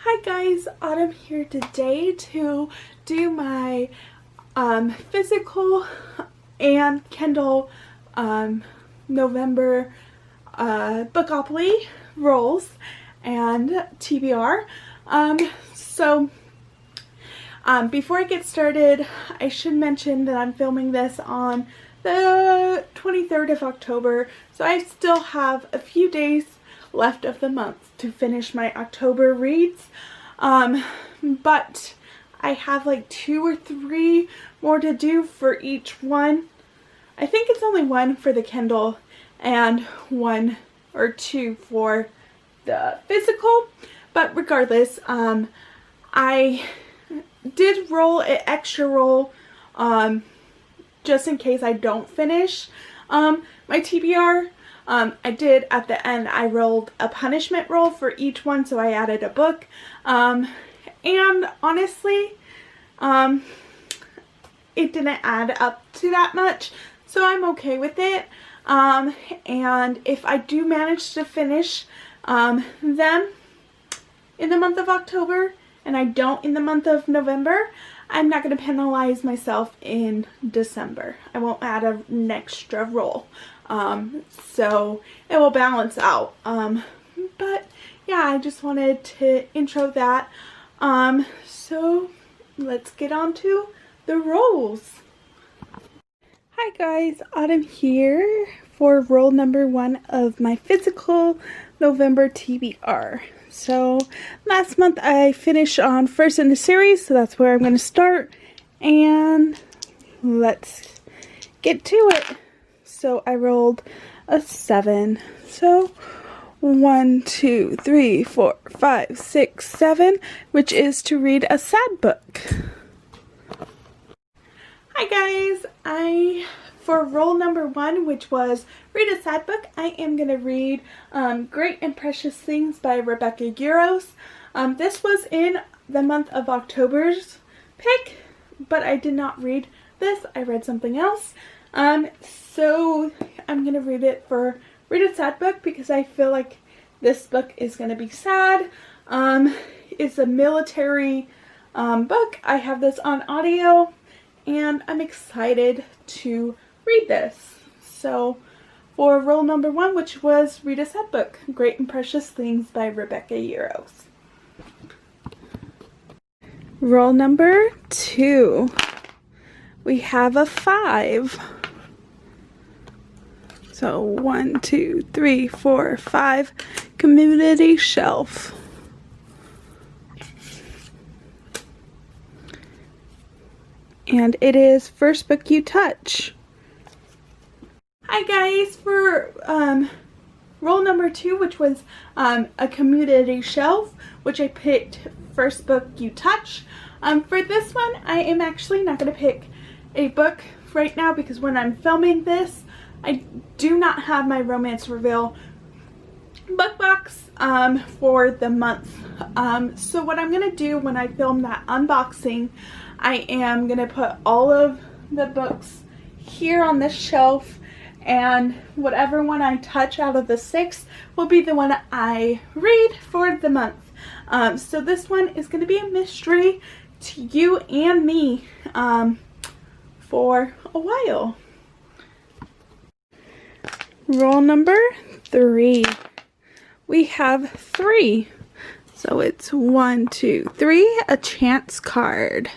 Hi guys, Autumn here today to do my physical and Kindle November Bookopoly rolls and TBR. Before I get started, I should mention that I'm filming this on the 23rd of October, so I still have a few days left of the month to finish my October reads, but I have like 2 or 3 more to do for each one. I think it's only 1 for the Kindle and 1 or 2 for the physical, but regardless, I did roll an extra roll just in case I don't finish my TBR. I did at the end, I rolled a punishment roll for each one, so I added a book, and honestly it didn't add up to that much, so I'm okay with it. And if I do manage to finish them in the month of October and I don't in the month of November, I'm not going to penalize myself in December. I won't add an extra roll. So it will balance out. But yeah, I just wanted to intro that. So let's get on to the rolls. Hi guys, Autumn here for roll number 1 of my physical November TBR. So last month I finished on first in the series, so that's where I'm going to start, and let's get to it. So I rolled a 7. So 1, 2, 3, 4, 5, 6, 7, which is to read a sad book. Hi guys, for roll number 1, which was read a sad book, I am going to read Great and Precious Things by Rebecca Yarros. This was in the month of October's pick, but I did not read this. I read something else. So I'm going to read it for read a sad book because I feel like this book is going to be sad. It's a military book. I have this on audio and I'm excited to read this. So for roll number 1, which was read a sad book, Great and Precious Things by Rebecca Yarros. Roll number 2, we have a 5. So 1, 2, 3, 4, 5, community shelf. And it is First Book You Touch. Hi guys, for roll number 2, which was a community shelf, which I picked First Book You Touch. For this one, I am actually not going to pick a book right now because when I'm filming this, I do not have my romance reveal book box for the month. So what I'm going to do when I film that unboxing, I am going to put all of the books here on this shelf, and whatever one I touch out of the 6 will be the one I read for the month. So this one is going to be a mystery to you and me for a while. Roll number 3. We have 3. So it's 1, 2, 3, a chance card.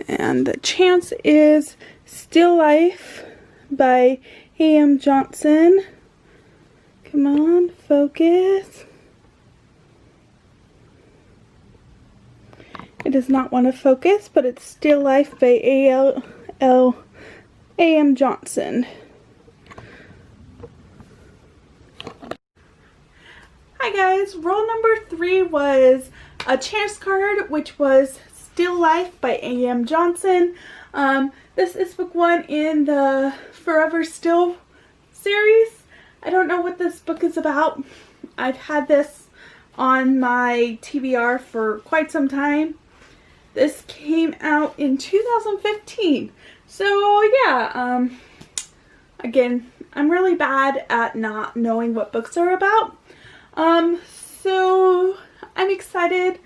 And the chance is Still Life by A.M. Johnson. Come on, focus. It does not want to focus, but it's Still Life by A.M. Johnson. Hi guys, roll number 3 was a chance card, which was Still Life by A.M. Johnson. This is book 1 in the Forever Still series. I don't know what this book is about. I've had this on my TBR for quite some time. This came out in 2015. So yeah, again, I'm really bad at not knowing what books are about. So I'm excited.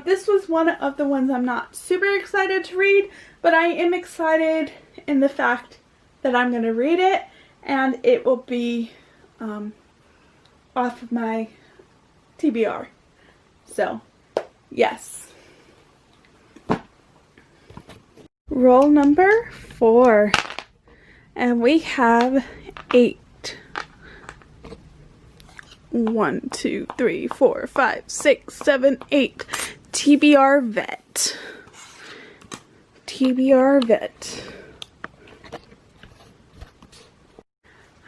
This was one of the ones I'm not super excited to read, but I am excited in the fact that I'm going to read it and it will be off of my TBR. So, yes. Roll number 4. And we have 8. 1, 2, 3, 4, 5, 6, 7, 8. TBR Vet. TBR Vet.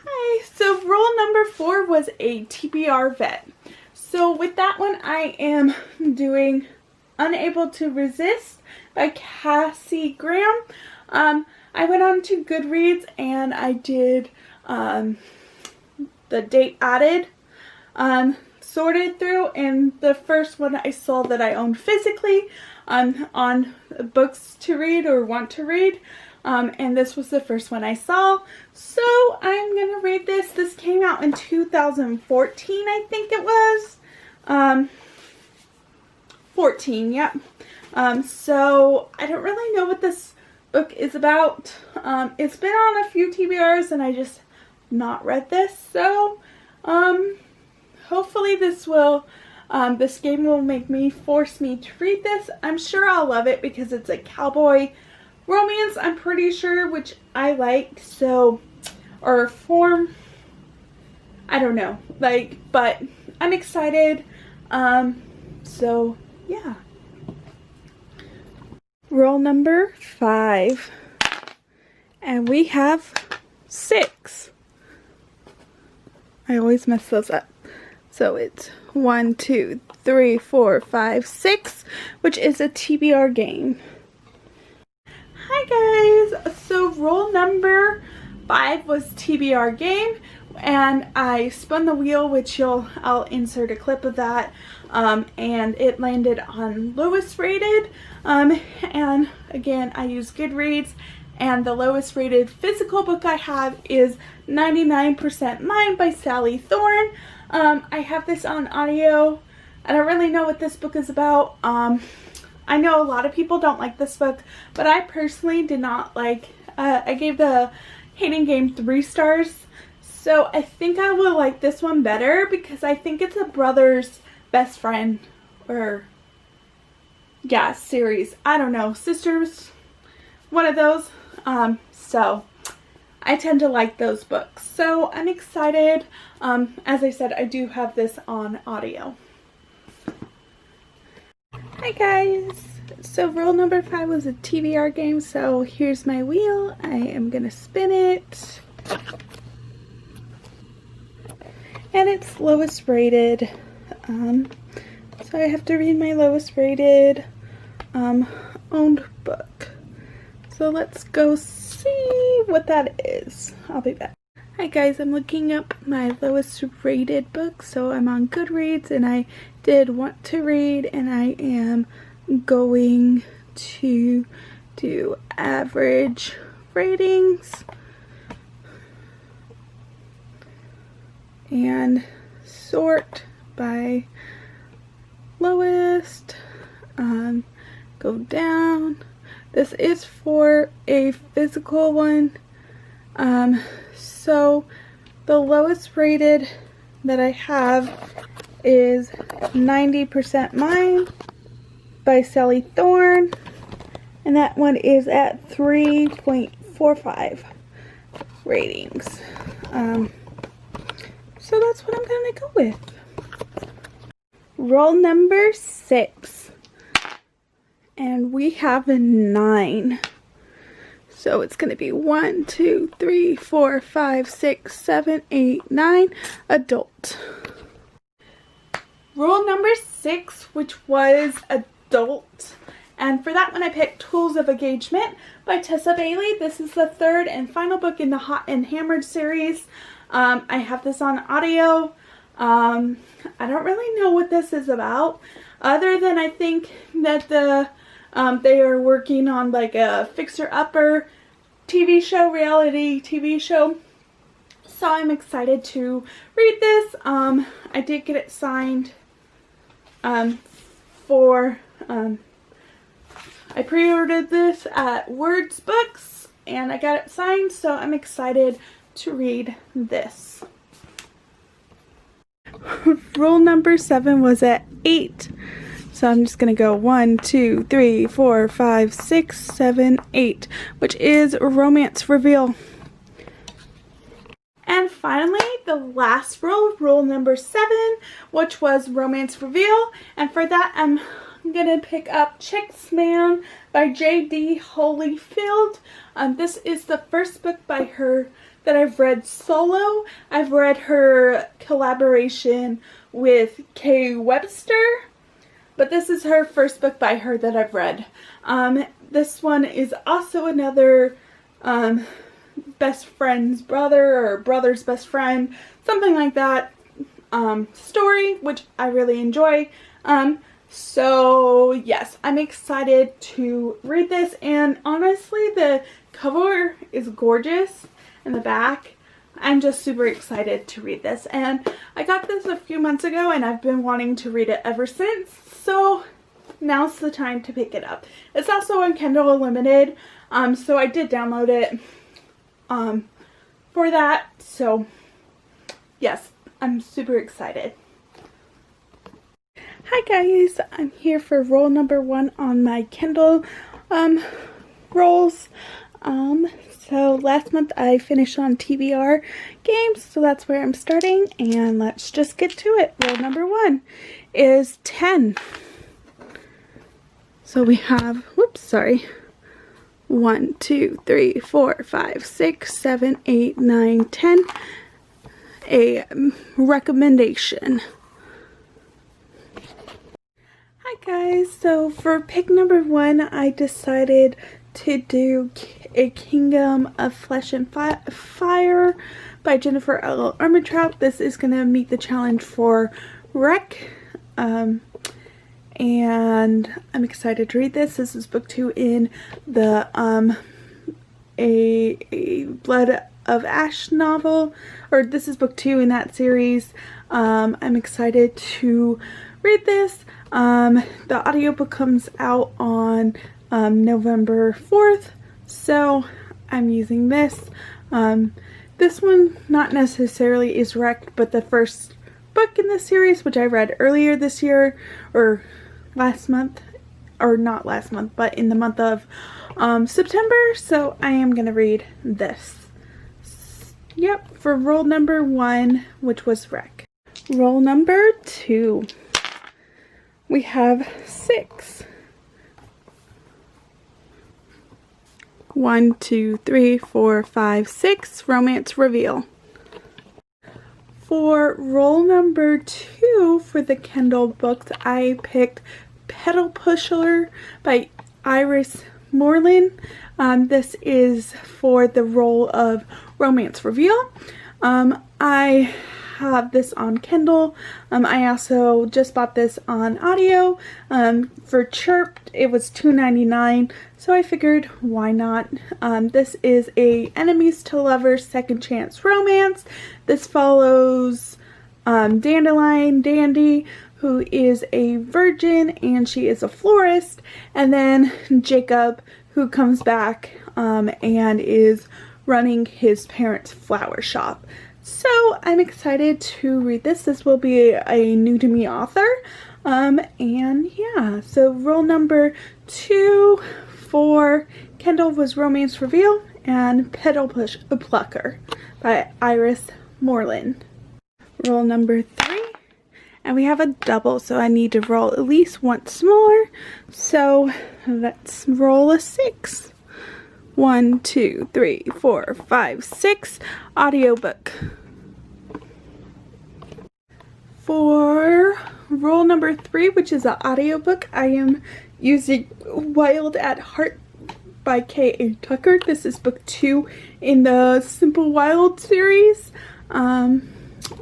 Hi, so roll number 4 was a TBR Vet. So with that one, I am doing Unable to Resist by Cassie Graham. I went on to Goodreads and I did the date added, sorted through, and the first one I saw that I owned physically on books to read or want to read, and this was the first one I saw. So I'm gonna read this. This came out in 2014, I think it was. 14, yep. So I don't really know what this book is about. It's been on a few TBRs and I just not read this, so hopefully this game will force me to read this. I'm sure I'll love it because it's a cowboy romance, I'm pretty sure, which I like, so, or form, I don't know, like, but I'm excited, so yeah. Roll number 5, and we have 6. I always mess those up. So it's 1, 2, 3, 4, 5, 6, which is a TBR game. Hi guys! So roll number 5 was TBR game, and I spun the wheel, which I'll insert a clip of that, and it landed on lowest rated, and again I use Goodreads, and the lowest rated physical book I have is 99% Mine by Sally Thorne. I have this on audio. I don't really know what this book is about. I know a lot of people don't like this book, but I personally did not like, I gave the Hating Game 3 stars. So I think I will like this one better because I think it's a brother's best friend, or yeah, series. I don't know, sisters, one of those. So I tend to like those books. So I'm excited. As I said, I do have this on audio. Hi guys. So roll number 5 was a TBR game. So here's my wheel. I am gonna spin it. And it's lowest rated. So I have to read my lowest rated owned book. So let's go see what that is. I'll be back. Hi guys, I'm looking up my lowest rated book. So I'm on Goodreads and I did want to read, and I am going to do average ratings and sort by lowest, go down. This is for a physical one, so the lowest rated that I have is 90% Mine by Sally Thorne, and that one is at 3.45 ratings. So that's what I'm gonna go with. Roll number 6, and we have a 9. So it's gonna be 1, 2, 3, 4, 5, 6, 7, 8, 9. Adult. Roll number 6, which was adult. And for that one I picked Tools of Engagement by Tessa Bailey. This is the 3rd and final book in the Hot and Hammered series. I have this on audio. I don't really know what this is about, other than I think that they are working on like a fixer-upper TV show, reality TV show. So I'm excited to read this. I did get it signed for I pre-ordered this at Words Books and I got it signed, so I'm excited to read this. Rule number 7 was at 8. So I'm just going to go 1, 2, 3, 4, 5, 6, 7, 8, which is romance reveal. And finally, the last rule, rule number 7, which was romance reveal. And for that, I'm going to pick up Chicks Man by J.D. Holyfield. This is the first book by her that I've read solo. I've read her collaboration with Kay Webster, but this is her first book by her that I've read. This one is also another best friend's brother or brother's best friend, something like that, story, which I really enjoy. So yes, I'm excited to read this, and honestly the cover is gorgeous in the back. I'm just super excited to read this, and I got this a few months ago and I've been wanting to read it ever since, so now's the time to pick it up. It's also on Kindle Unlimited, so I did download it for that, so yes, I'm super excited. Hi guys, I'm here for roll number 1 on my Kindle rolls. So last month I finished on TBR games, so that's where I'm starting, and let's just get to it. Roll number 1 is 10. So we have, 1, 2, 3, 4, 5, 6, 7, 8, 9, 10. A recommendation. Hi guys, so for pick number 1, I decided to do A Kingdom of Flesh and Fire by Jennifer L. Armentrout. This is going to meet the challenge for Wreck, and I'm excited to read this. This is book 2 in the a Blood of Ash novel, or this is book 2 in that series. I'm excited to read this. The audiobook comes out on November 4th, so I'm using this. This one not necessarily is Wrecked, but the first book in the series, which I read earlier this year, or last month, or not last month, but in the month of September, so I am going to read this. Yep, for roll number 1, which was Wreck. Roll number 2, we have 6. 1, 2, 3, 4, 5, 6, romance reveal. For roll number 2 for the Kindle books, I picked Pedal Pusher by Iris Moreland. This is for the role of romance reveal. I have this on Kindle. I also just bought this on audio. For Chirped, it was $2.99, so I figured why not. This is a enemies to lovers second chance romance. This follows Dandelion Dandy, who is a virgin and she is a florist, and then Jacob, who comes back and is running his parents' flower shop. So I'm excited to read this. This will be a new to me author. And yeah, so roll number 2 for Kindle was Romance Reveal and Pedal Plucker by Iris Moreland. Roll number 3, and we have a double, so I need to roll at least once more. So let's roll a 6. 1, 2, 3, 4, 5, 6. Audiobook. For roll number 3, which is an audiobook, I am using Wild at Heart by K.A. Tucker. This is book 2 in the Simple Wild series.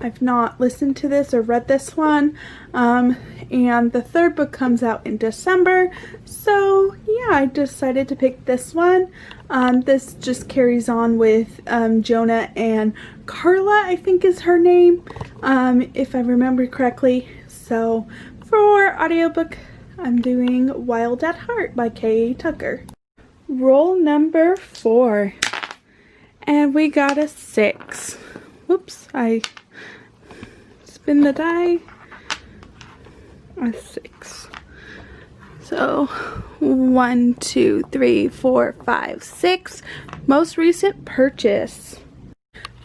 I've not listened to this or read this one, and the third book comes out in December, so yeah, I decided to pick this one. This just carries on with Jonah and Carla, I think is her name, if I remember correctly. So For audiobook, I'm doing Wild at Heart by K.A. Tucker. Roll number 4. And we got a 6. Whoops, I spin the die. A 6. So 1, 2, 3, 4, 5, 6. Most recent purchase.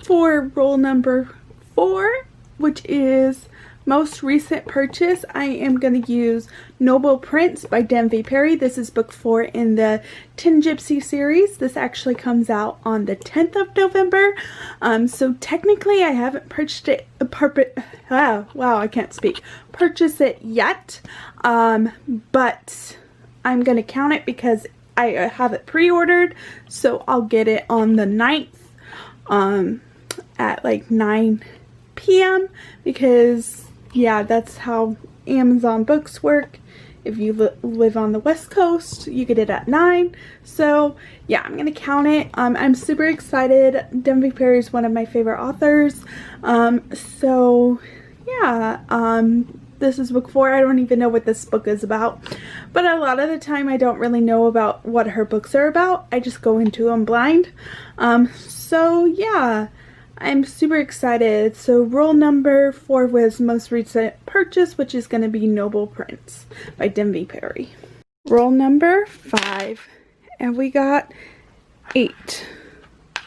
For roll number 4, which is most recent purchase, I am going to use Noble Prince by Denvi Perry. This is book 4 in the Tin Gypsy series. This actually comes out on the 10th of November. So technically I haven't purchased it, wow, I can't speak. Purchase it yet. But I'm going to count it because I have it pre-ordered. So I'll get it on the 9th at like 9 p.m. because yeah, that's how Amazon books work. If you live on the West Coast, you get it at 9. So yeah, I'm gonna count it. I'm super excited. Denvi Perry is one of my favorite authors. So yeah, this is book 4. I don't even know what this book is about, but a lot of the time I don't really know about what her books are about. I just go into them blind. So yeah, I'm super excited. So roll number 4 was most recent purchase, which is going to be Noble Prince by Denvi Perry. Roll number 5, and we got 8.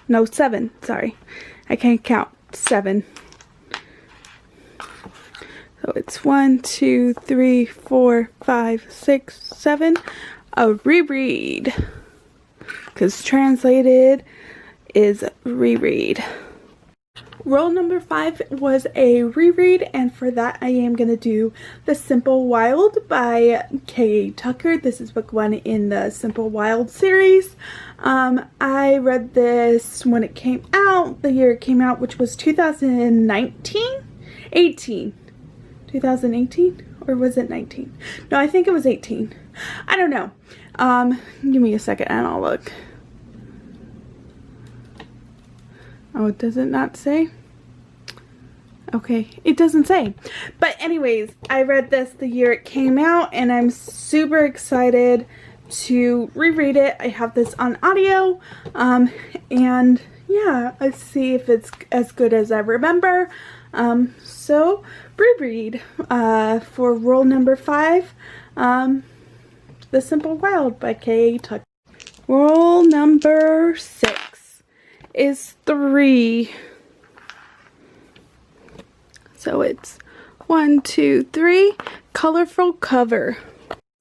No, 7. Sorry, I can't count. 7. So it's 1, 2, 3, 4, 5, 6, 7. A reread, because translated is reread. Roll number 5 was a reread, and for that I am going to do The Simple Wild by K.A. Tucker. This is book 1 in the Simple Wild series. I read this when it came out, the year it came out, which was 2019? 18. 2018? Or was it 19? No, I think it was 18. I don't know. Give me a second and I'll look. Oh, does it not say? Okay, it doesn't say. But anyways, I read this the year it came out, and I'm super excited to reread it. I have this on audio, and yeah, let's see if it's as good as I remember. So reread for roll number 5, The Simple Wild by K.A. Tucker. Roll number 6 is 3. So it's 1, 2, 3, colorful cover.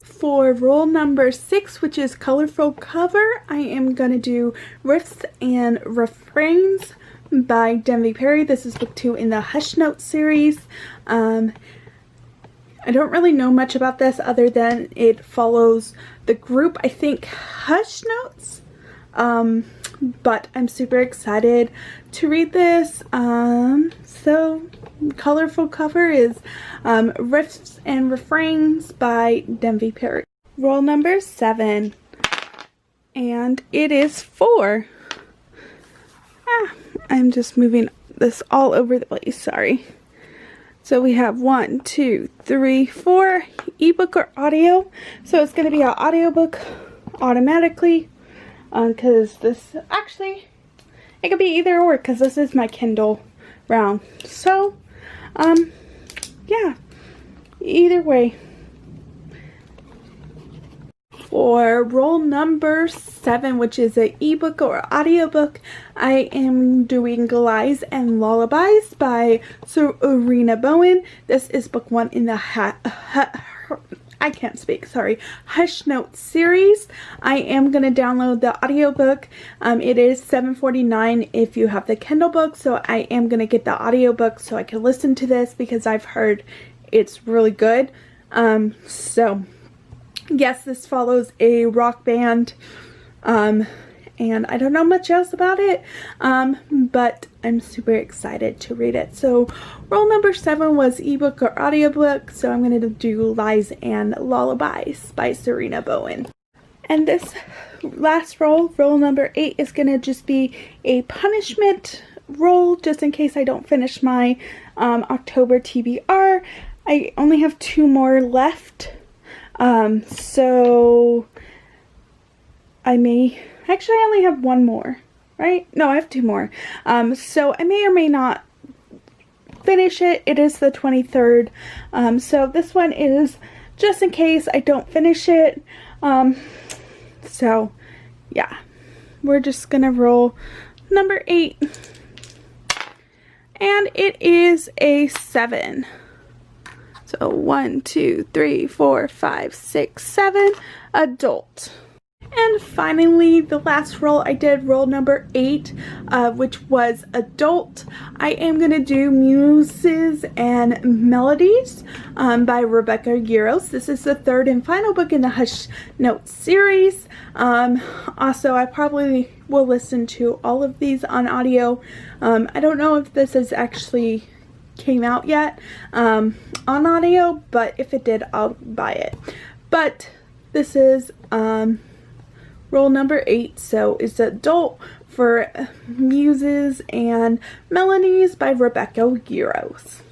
For roll number 6, which is colorful cover, I am going to do Riffs and Refrains by Denvi Perry. This is book 2 in the Hush Notes series. I don't really know much about this other than it follows the group, I think, Hush Notes. But I'm super excited to read this. So colorful cover is Riffs and Refrains by Denvi Perry. Roll number 7, and it is 4. I'm just moving this all over the place, sorry. So we have 1, 2, 3, 4, ebook or audio. So it's going to be an audiobook automatically. Because this, actually, it could be either or, because this is my Kindle round. So, yeah, either way. For roll number 7, which is an ebook or audiobook, I am doing Lies and Lullabies by Serena Bowen. This is book 1 in the I can't speak, sorry, Hush Notes series. I am going to download the audiobook. It is $7.49 if you have the Kindle book, so I am going to get the audiobook so I can listen to this because I've heard it's really good. So yes, this follows a rock band, and I don't know much else about it, but I'm super excited to read it. So roll number 7 was ebook or audiobook, so I'm going to do Lies and Lullabies by Serena Bowen. And this last roll, roll number 8, is going to just be a punishment roll, just in case I don't finish my October TBR. I only have 2 more left. So I may, actually I only have 1 more, right? No, I have 2 more. So I may or may not finish it. It is the 23rd. So this one is just in case I don't finish it. So yeah, we're just gonna roll number 8. And it is a 7. So 1, 2, 3, 4, 5, 6, 7, adult. And finally, the last roll I did, roll number 8, which was adult. I am going to do Muses and Melodies by Rebecca Yarros. This is the 3rd and final book in the Hush Notes series. Also, I probably will listen to all of these on audio. I don't know if this has actually came out yet on audio, but if it did, I'll buy it. But this is roll number 8, so it's adult for Muses and Melodies by Rebecca Yarros.